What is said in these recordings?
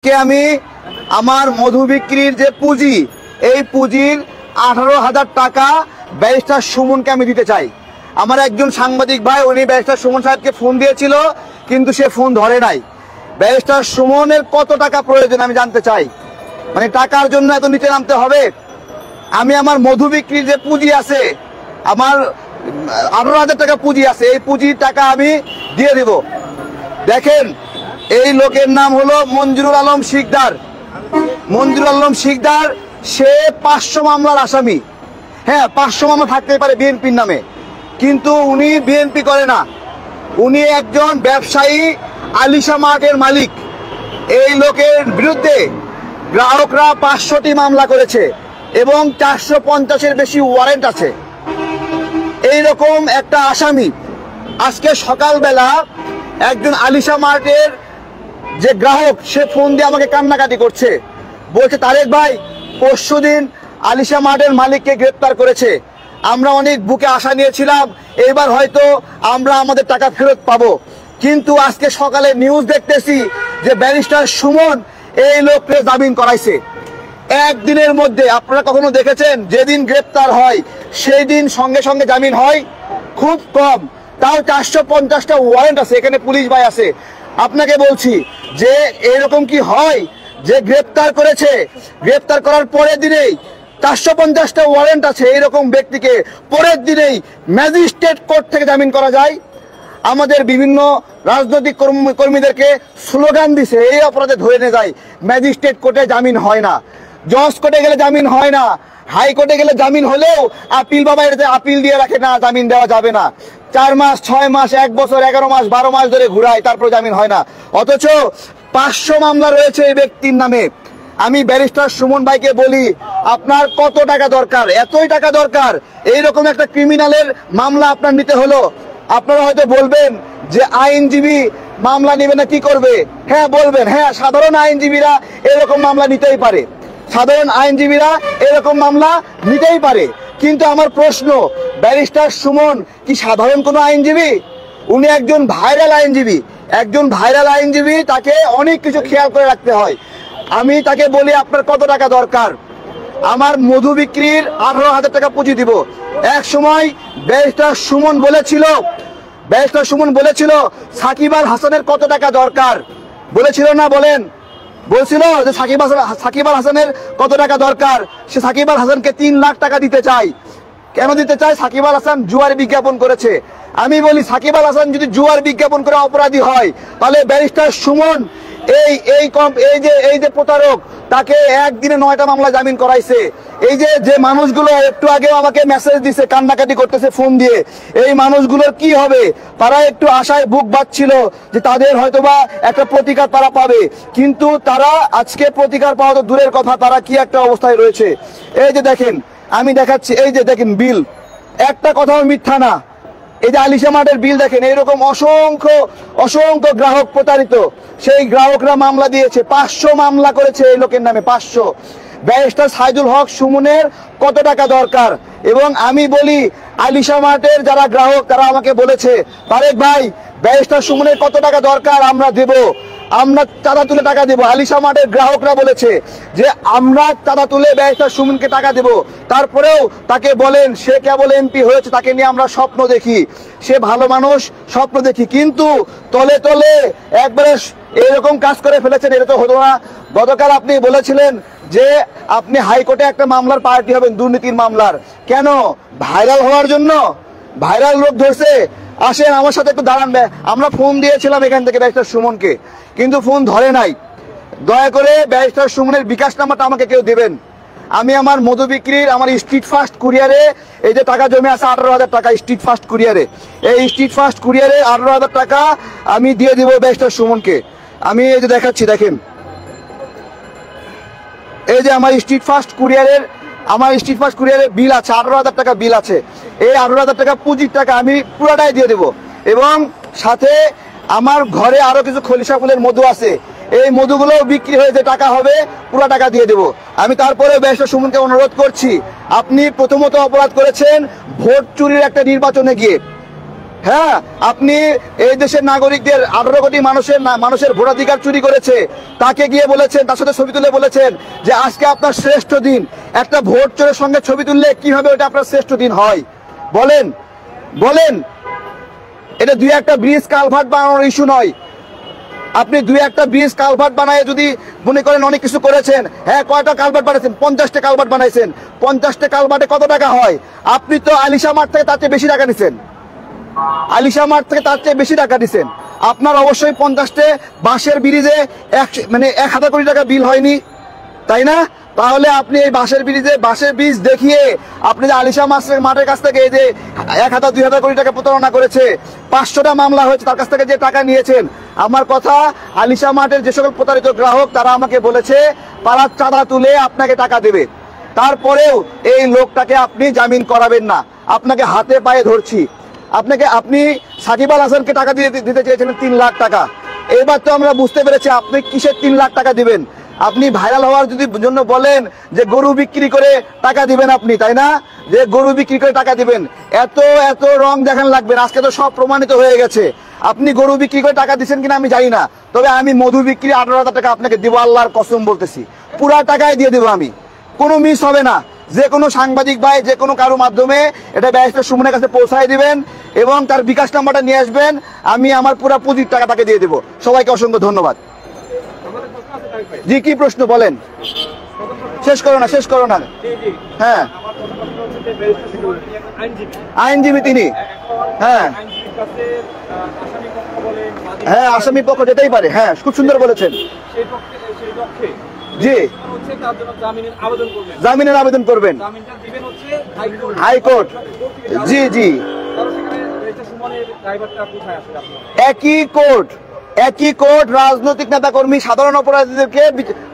কে আমি আমার মধু বিক্রির যে পুঁজি, এই পুঁজির 18,000 টাকা ব্যারিস্টার সুমনকে আমি দিতে চাই। আমার একজন সাংবাদিক ভাই, উনি ব্যারিস্টার সুমন সাহেবকে ফোন দিয়েছিল, কিন্তু সে ফোন ধরে নাই। ব্যারিস্টার সুমনের কত টাকা প্রয়োজন আমি জানতে চাই। মানে টাকার জন্য এত নিচে নামতে হবে? আমি আমার মধু বিক্রির যে পুঁজি আছে, আমার 18,000 টাকা পুঁজি আছে, এই পুঁজির টাকা আমি দিয়ে দেব। দেখেন, এই লোকের নাম হলো মঞ্জুরুল আলম শিকদার। মঞ্জুরুল আলম শিকদার সে 500 মামলার আসামি। হ্যাঁ, 500 মামলা থাকতে পারে বিএনপির নামে, কিন্তু উনি বিএনপি করে না। উনি একজন ব্যবসায়ী, আলিশা মার্টের মালিক। এই লোকের বিরুদ্ধে গ্রাহকরা 500টি মামলা করেছে এবং 450-এর বেশি ওয়ারেন্ট আছে। এইরকম একটা আসামি আজকে সকালবেলা একজন আলিশা মার্টের যে গ্রাহক, সে ফোন দিয়ে আমাকে কান্নাকাটি করছে, বলছে তারেক ভাই, পরশুদিন আলিশা মার্টের মালিককে গ্রেপ্তার করেছে, আমরা অনেক বুকে আশা নিয়েছিলাম এবার হয়তো আমরা আমাদের টাকা ফেরত পাবো, কিন্তু আজকে সকালে নিউজ দেখতেছি যে ব্যারিস্টার সুমন এই লোককে জামিন করাইছে একদিনের মধ্যে। আপনারা কখনো দেখেছেন যেদিন গ্রেপ্তার হয় সেই দিন সঙ্গে সঙ্গে জামিন হয়? খুব কম। তাও 450টা ওয়ারেন্ট আছে, এখানে পুলিশ ভাই আছে। আপনাকে বলছি যে এরকম কি হয় যে গ্রেপ্তার করেছে, গ্রেপ্তার করার পরের দিনেই 450টা ওয়ারেন্ট আছে, এরকম ব্যক্তিকে পরের দিনেই ম্যাজিস্ট্রেট কোর্ট থেকে জামিন করা যায়? আমাদের বিভিন্ন রাজনৈতিক কর্মীদেরকে স্লোগান দিছে এই অপরাধে ধরে নিয়ে যায়, ম্যাজিস্ট্রেট কোর্টে জামিন হয় না, জজ কোর্টে গেলে জামিন হয় না, হাইকোর্টে গেলে জামিন হলেও আপিল বাবা এটাতে আপিল দিয়ে রাখে না, জামিন দেওয়া যাবে না। 4 মাস, 6 মাস, 1 বছর, 11 মাস, 12 মাস ধরে ঘুরায়, তারপর জামিন হয় না। অথচ 500 মামলা রয়েছে এই ব্যক্তির নামে। আমি ব্যারিস্টার সুমন ভাইকে বলি, আপনার কত টাকা দরকার? এতই টাকা দরকার? এইরকম একটা ক্রিমিনালের মামলা আপনার নিতে হলো? আপনারা হয়তো বলবেন যে আইনজীবী মামলা নেবে না, কি করবে? হ্যাঁ বলবেন, হ্যাঁ সাধারণ আইনজীবীরা এরকম মামলা নিতেই পারে, সাধারণ আইনজীবীরা এরকম মামলা নিতেই পারে। কিন্তু আমার প্রশ্ন, ব্যারিস্টার সুমন কি সাধারণ কোনো আইনজীবী? উনি একজন ভাইরাল আইনজীবী। একজন ভাইরাল আইনজীবী, তাকে অনেক কিছু খেয়াল করে রাখতে হয়। আমি তাকে বলি, আপনার কত টাকা দরকার? আমার মধু বিক্রির 18,000 টাকা পুঁজি দিব। এক সময় ব্যারিস্টার সুমন বলেছিল সাকিব আল হাসানের কত টাকা দরকার? বলেছিল না? বলেন। বলছিল যে সাকিব আল হাসানের কত টাকা দরকার? সে সাকিব আল হাসানকে 3 লাখ টাকা দিতে চায়। কেন দিতে চায়? সাকিব আল হাসান জুয়ার বিজ্ঞাপন করেছে। আমি বলি, সাকিব আল হাসান যদি জুয়ার বিজ্ঞাপন করে অপরাধী হয়, তাহলে ব্যারিস্টার সুমন এই যে প্রতারক, তাকে একদিনে 9টা মামলা জামিন করাইছে। এই যে মানুষগুলো একটু আগেও আমাকে মেসেজ দিছে, কান্নাকাটি করতেছে ফোন দিয়ে, এই মানুষগুলোর কি হবে? তারা একটু আশায় বুক বাঁধছিল যে তাদের হয়তোবা একটা প্রতিকার তারা পাবে, কিন্তু তারা আজকে প্রতিকার পাওয়া তো দূরের কথা, তারা কি একটা অবস্থায় রয়েছে। এই যে দেখেন, আমি দেখাচ্ছি, এই যে দেখেন বিল, একটা কথাও মিথ্যা না। এই যে আলিশা মার্টের বিল দেখেন, এইরকম অসংখ্য গ্রাহক প্রতারিত, সেই গ্রাহকরা মামলা দিয়েছে। 500 মামলা করেছে এই লোকের নামে, 500। ব্যারিস্টার সাইদুল হক সুমনের কত টাকা দরকার? এবং আমি বলি, আলিশা মার্টের যারা গ্রাহক, তারা আমাকে বলেছে, তারেক ভাই, ব্যারিস্টার সুমনের কত টাকা দরকার, আমরা দেব, আমরা চাঁদা তুলে টাকা দেব। আলিশা মার্টের গ্রাহকরা বলেছে যে আমরা চাঁদা তুলে ব্যারিস্টার সুমনকে টাকা দেব। তারপরেও তাকে বলেন, সে কেবল এমপি হয়েছে, তাকে নিয়ে আমরা স্বপ্ন দেখি, সে ভালো মানুষ, স্বপ্ন দেখি, কিন্তু তলে তলে একবারে এরকম কাজ করে ফেলেছেন। এটা তো হতো না। গতকাল আপনি বলেছিলেন যে আপনি হাইকোর্টে একটা মামলার পার্টি হবেন, দুর্নীতির মামলার। কেন? ভাইরাল হওয়ার জন্য? ভাইরাল লোক ধরছে, আসেন আমার সাথে একটু দাঁড়ান। আমরা ফোন দিয়েছিলাম এখান থেকে ব্যারিস্টার সুমনকে, কিন্তু ফোন ধরে নাই। দয়া করে ব্যারিস্টার সুমনের বিকাশ নাম্বারটা আমাকে কেউ দেবেন। আমি আমার মধু বিক্রির, আমার স্ট্রিট ফাস্ট কুরিয়ারে এই যে টাকা জমে আছে 18,000 টাকা, স্ট্রিট ফাস্ট কুরিয়ারে, এই স্ট্রিট ফাস্ট কুরিয়ারে 18,000 টাকা আমি দিয়ে দিব ব্যারিস্টার সুমনকে। আমি এই যে দেখাচ্ছি, দেখেন, এই যে আমার স্ট্রিট ফাস্ট কুরিয়ারের বিল আছে, 18,000 টাকা বিল আছে। এই 18,000 টাকা পুঁজির টাকা আমি পুরোটাই দিয়ে দেব। এবং সাথে আমার ঘরে আরো কিছু খলিশা ফুলের মধু আছে, এই মধুগুলো বিক্রি হয়ে যে টাকা হবে, পুরো টাকা দিয়ে দেব। আমি তারপরে ব্যারিস্টার সুমনকে অনুরোধ করছি, আপনি প্রথমত অপরাধ করেছেন ভোট চুরির একটা নির্বাচনে গিয়ে। হ্যাঁ, আপনি এই দেশের নাগরিকদের 18 কোটি মানুষের ভোটাধিকার চুরি করেছে, তাকে গিয়ে বলেছেন, তার সাথে ছবি তুলে বলেছেন যে আজকে আপনার শ্রেষ্ঠ দিন। একটা ভোট চোরের সঙ্গে ছবি তুললে কিভাবে ওটা আপনার শ্রেষ্ঠ দিন হয়? বলেন বলেন। এটা দুই একটা ব্রিজ কালভার্ট বানানোর ইস্যু নয়। আপনি দুই একটা ব্রিজ কালভার্ট বানায় যদি মনে করেন অনেক কিছু করেছেন, হ্যাঁ কয়টা কালভার্ট বানাইছেন? 50টা কালভার্ট বানাইছেন। 50টা কালভার্টে কত টাকা হয়? আপনি তো আলিশা মাঠ থেকে তার চেয়ে বেশি টাকা নিছেন। আলিশা মাঠ থেকে তার চেয়ে বেশি টাকা দিচ্ছেন। আপনার অবশ্যই 50টে বাঁশের ব্রিজে 1,000 কোটি টাকা বিল হয়নি, তাই না? তাহলে আপনি এই বাঁশের ব্রিজ দেখিয়ে আপনি যে আলিশা মাঠের কাছ থেকে এই যে 1,000-2,000 কোটি টাকা প্রতারণা করেছে, 500টা মামলা হয়েছে, তার কাছ থেকে যে টাকা নিয়েছেন। আমার কথা, আলিশা মাঠের যে সকল প্রতারিত গ্রাহক তারা আমাকে বলেছে পাড়ার চাঁদা তুলে আপনাকে টাকা দেবে। তারপরেও এই লোকটাকে আপনি জামিন করাবেন না। আপনাকে হাতে পায়ে ধরছি। আপনি সাকিব আল হাসানকে টাকা দিতে চেয়েছিলেন 3 লাখ টাকা। এবার তো আমরা বুঝতে পেরেছি আপনি কিসের 3 লাখ টাকা দিবেন। আপনি ভাইরাল হওয়ার জন্য বলেন যে গরু বিক্রি করে টাকা দিবেন আপনি, তাই না? যে গরু বিক্রি করে টাকা দিবেন, এত রং দেখান লাগবে। আজকে তো সব প্রমাণিত হয়ে গেছে। আপনি গরু বিক্রি করে টাকা দিচ্ছেন কিনা আমি জানি না, তবে আমি মধু বিক্রি 18,000 টাকা আপনাকে দিব, আল্লাহর কসম বলতেছি। পুরা টাকায় দিয়ে দেবো আমি, কোনো মিস হবে না। যে কোনো সাংবাদিক ভাই যে কোনো কারো মাধ্যমে এটা ব্যারিস্টার সুমনের কাছে পৌঁছায় দিবেন এবং তার বিকাশ নাম্বারটা নিয়ে আসবেন। আমি আমার পুরো পুঁজির টাকা তাকে দিয়ে দেবো। সবাইকে অসংখ্য ধন্যবাদ। জি, কি প্রশ্ন বলেন? শেষ করো না। হ্যাঁ, আইনজীবী তিনি। হ্যাঁ হ্যাঁ, আসামি পক্ষ যেতেই পারে। হ্যাঁ, খুব সুন্দর বলেছেন। জি, জামিনের আবেদন করবেন হাইকোর্ট। জি জি, একই কোর্ট রাজনৈতিক নেতা কর্মী সাধারণ অপরাধীদেরকে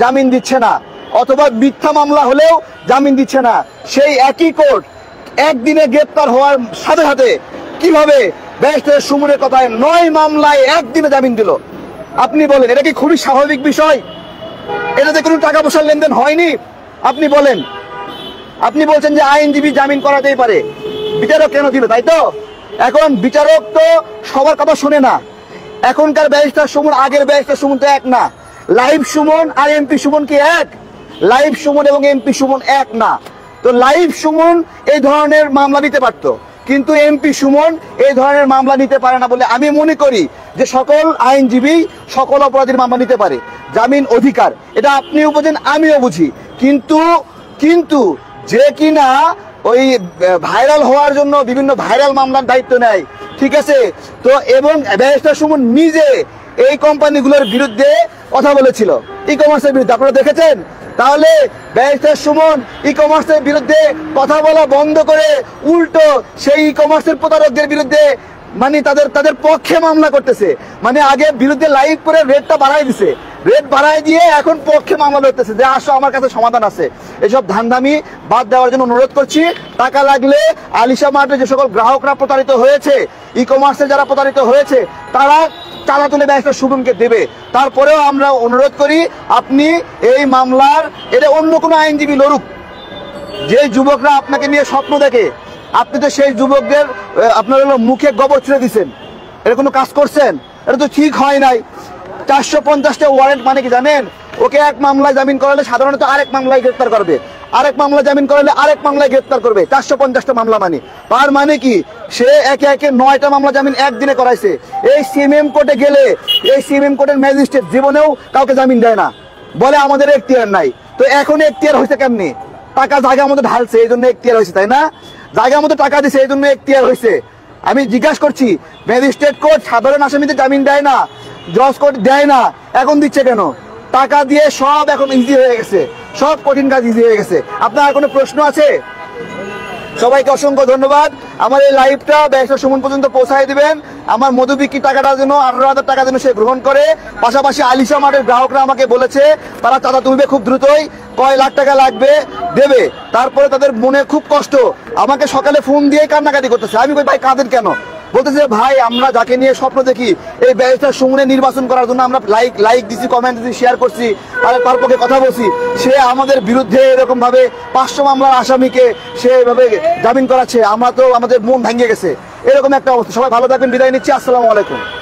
জামিন দিচ্ছে না, অথবা মিথ্যা মামলা হলেও জামিন দিচ্ছে না। সেই একই কোর্ট একদিনে গ্রেপ্তার হওয়ার সাথে সাথে কিভাবে ব্যারিস্টার সুমনের কথায় 9 মামলায় একদিনে জামিন দিল? আপনি বলেন, এটা কি খুবই স্বাভাবিক বিষয়? এটাতে কোনো টাকা পয়সার লেনদেন হয়নি? আপনি বলেন। আপনি বলছেন যে আইনজীবী জামিন করাতেই পারে, বিচারক কেন দিল? তাই তো এখন বিচারক তো সবার কথা শুনে না। এখনকার ব্যারিস্টার সুমন আগের ব্যারিস্টার সুমন তো এক না। লাইভ সুমন আর এমপি সুমন কি এক? লাইভ সুমন এবং এমপি সুমন এক না। তো লাইভ সুমন এই ধরনের মামলা নিতে পারত, কিন্তু এমপি সুমন এই ধরনের মামলা নিতে পারে না বলে আমি মনে করি যে সকল আইনজীবী সকল অপরাধীর মামলা নিতে পারে। জামিন অধিকার, এটা আপনিও বোঝেন আমিও বুঝি, কিন্তু যে কিনা ওই ভাইরাল হওয়ার জন্য বিভিন্ন ভাইরাল মামলার দায়িত্ব নেয়, ঠিক আছে? তো এবং ব্যারিস্টার সুমন নিজে এই কোম্পানিগুলোর বিরুদ্ধে কথা বলেছিল, ই কমার্সের বিরুদ্ধে, আপনারা দেখেছেন। তাহলে ব্যারিস্টার সুমন ই কমার্সের বিরুদ্ধে কথা বলা বন্ধ করে উল্টো সেই ই কমার্সের প্রতারকদের বিরুদ্ধে মানে তাদের পক্ষে মামলা করতেছে। মানে আগে বিরুদ্ধে লাইভ করে রেটটা বাড়াই দিছে, রেট বাড়াই দিয়ে এখন পক্ষে মামলা লড়তেছে যে আসো আমার কাছে সমাধান আছে। এসব ধান্দামি বাদ দেওয়ার জন্য অনুরোধ করছি। টাকা লাগলে আলিশা মার্টে যে সকল গ্রাহকরা প্রতারিত হয়েছে, ই কমার্সে যারা প্রতারিত হয়েছে, তারা চাঁদা তুলে ব্যারিস্টার সুমনকে দেবে। তারপরেও আমরা অনুরোধ করি আপনি এই মামলার এটা অন্য কোনো আইনজীবী লড়ুক। যে যুবকরা আপনাকে নিয়ে স্বপ্ন দেখে, আপনি তো সেই যুবকদের আপনার মুখে গোবর ছুঁড়ে দিচ্ছেন। এটা কোনো কাজ করছেন? এটা তো ঠিক হয় নাই। 450টা ওয়ারেন্ট মানে কি জানেন? ওকে এক মামলায় জামিন করালে সাধারণত আরেক মামলায় গ্রেফতার করবে, আরেক মামলা জামিন করালে আরেক মামলায় গ্রেফতার করবে। 450টা মামলা মানে তার মানে কি সে একে একে 9টা মামলা জামিন একদিনে করাইছে। এই সিএমএম কোর্টে গেলে এই সিএমএম কোর্টের ম্যাজিস্ট্রেট জীবনেও কাউকে জামিন দেয় না, বলে আমাদের এখতিয়ার নাই। তো এখন এখতিয়ার হয়েছে কেমনি? টাকা জায়গা মতো ঢালছে এই জন্য এখতিয়ার হয়েছে, তাই না? জায়গা মতো টাকা দিছে এই জন্য এখতিয়ার হয়েছে। আমি জিজ্ঞাসা করছি, ম্যাজিস্ট্রেট কোর্ট সাধারণ আসামিদের জামিন দেয় না, জজ কোর্ট দেয় না, এখন দিচ্ছে কেন? টাকা দিয়ে সব এখন ইজি হয়ে গেছে, সব কঠিন কাজ ইজি হয়ে গেছে। আপনার কোনো প্রশ্ন আছে? সবাইকে অসংখ্য ধন্যবাদ। আমার এই লাইভটা ব্যারিস্টার সুমন পর্যন্ত পৌঁছায় দিবেন। আমার মধু বিক্রি টাকাটা যেন 18,000 টাকা যেন সে গ্রহণ করে। পাশাপাশি আলিশা মার্টের গ্রাহকরা আমাকে বলেছে তারা চাঁদা তুলবে খুব দ্রুতই, কয় লাখ টাকা লাগবে দেবে। তারপরে তাদের মনে খুব কষ্ট, আমাকে সকালে ফোন দিয়ে কান্নাকাটি করতেছে। আমি কই ভাই কাঁদেন কেন? বলতেছে ভাই আমরা যাকে নিয়ে স্বপ্ন দেখি এই ব্যারিস্টার সুমনে নির্বাচন করার জন্য আমরা লাইক দিছি, কমেন্ট দিছি, শেয়ার করছি, আর তার পক্ষে কথা বলছি, সে আমাদের বিরুদ্ধে এরকম ভাবে 500 মামলার আসামিকে সে এভাবে জামিন করাচ্ছে। আমরা তো আমাদের মন ভেঙে গেছে। এরকম একটা অবস্থা। সবাই ভালো থাকবেন, বিদায় নিচ্ছি, আসসালামু আলাইকুম।